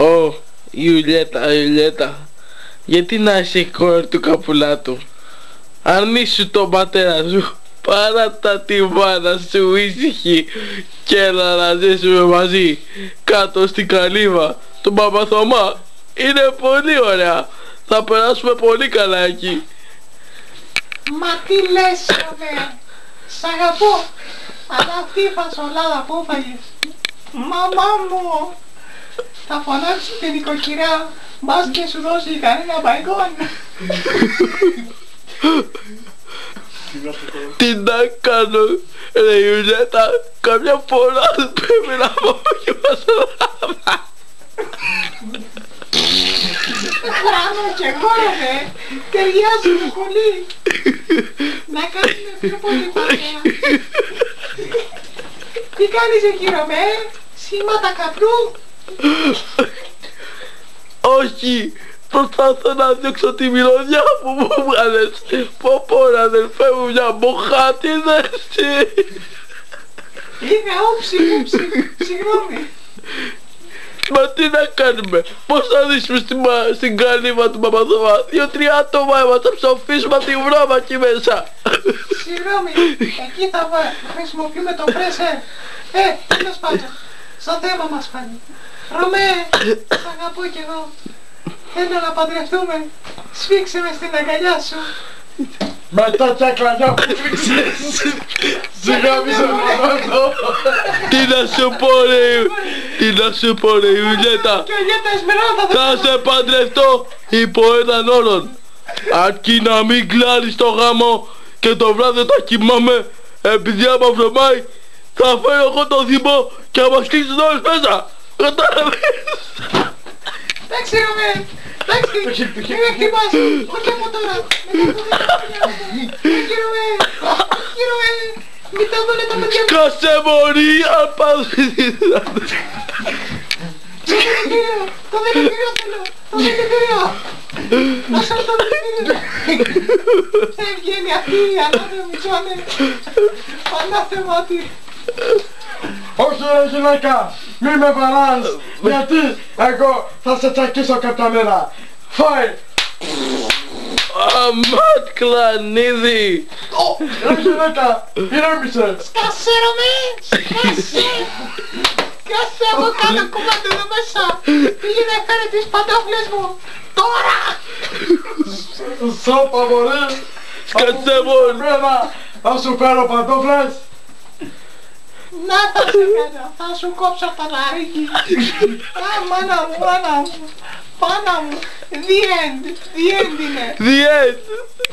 Ω, Ιουλιέτα, γιατί να είσαι η κόρη του Καπουλάτου? Αρνήσου τον πατέρα σου, παράτα τη μάνα σου ήσυχη και έλα να ζήσουμε μαζί κάτω στην καλύβα του Παπαθωμά. Είναι πολύ ωραία, θα περάσουμε πολύ καλά εκεί. Μα τι λες, ρε, σ' αγαπώ, αλλά αυτή η φασολάδα που έφαγες, μαμά μου, θα φωνάξω την νοικοκυρά, μπας και σου δώσει κανένα μπαϊκόν. Τι να κάνω, ρε Ιουλιέτα, καμιά φορά πρέπει να πω και φασολάδα. Κάνω κι εγώ, ρε, ταιριάζουμε πολύ. Να κάνουμε πιο πολύ παρέα. Τι κάνεις εκεί, Ρωμέ, σήματα καπνού? Όχι, προσπαθώ να διώξω τη μυρωδιά που μου βγάλες. Πω ρε αδελφέ μου, μια μοχάτη δέστη. Είναι όψη, συγγνώμη. Μα τι να κάνουμε, πώς θα δείσουμε στην καλύβα του Παπαθωμά? 2-3 άτομα ήμασταν, ψοφίσουμε τη βρώμα εκεί μέσα. Συγγνώμη, εκεί θα χρησιμοποιούμε το πρέσερ. Τέλος πάντων, στο θέμα μας πάλι. Ρωμέ, σ' αγαπώ κι εγώ. Θέλω να παντρευτούμε. Σφίξε με στην αγκαλιά σου. Με τέτοια κλανιά που φίξες. Συγγνώμη σε παρακαλώ. Τι να σου πω ρε Ιουλιέτα, Και Ιουλιέτα Εσμεράλδα θα σε παντρευτώ υπό έναν όρον. Αρκεί να μην κλάνεις το γάμο και το βράδυ θα κοιμάμαι, επειδή άμα βρωμάει θα φέρω εγώ το θυμό και θα μας κλείσεις όλες μέσα. Κατάλαβες? Εντάξει, Ρωμέ. Εντάξει, μην με χτυπάς. Όχι από τώρα. Όχι, Ρωμέ. Όχι, Ρωμέ. Μην τα δούνε τα παιδιά μου. Σκάσε μωρή, αν πας. Το δηλητήριο θέλω. Το δηλητήριο. Να σε το δηλητήριο. Δεν βγαίνει αυτή η ανάδεμη τζόνε. Ανάθεμα. Όχι ρε γυναίκα, μη με βαράς, γιατί εγώ θα σε τσακίσω κάποια μέρα. Φάει! Αμάτ κλανίδι. Ρε γυναίκα, ηρέμησε. Σκάσε, Ρωμέ. Σκάσε. Σκάσε από κάτω κουμάτι εδώ μέσα. Πήγαινε φέρε τις παντόφλες μου. Τώρα. Σώπα μωρή. Σκάσε μωρή. Θα σου φέρω παντόφλες. Να θα σε κάνω, θα σου κόψω το λαρίκι. Α, μάνα μου, μάνα μου. Πάνα μου. The end είναι. The end.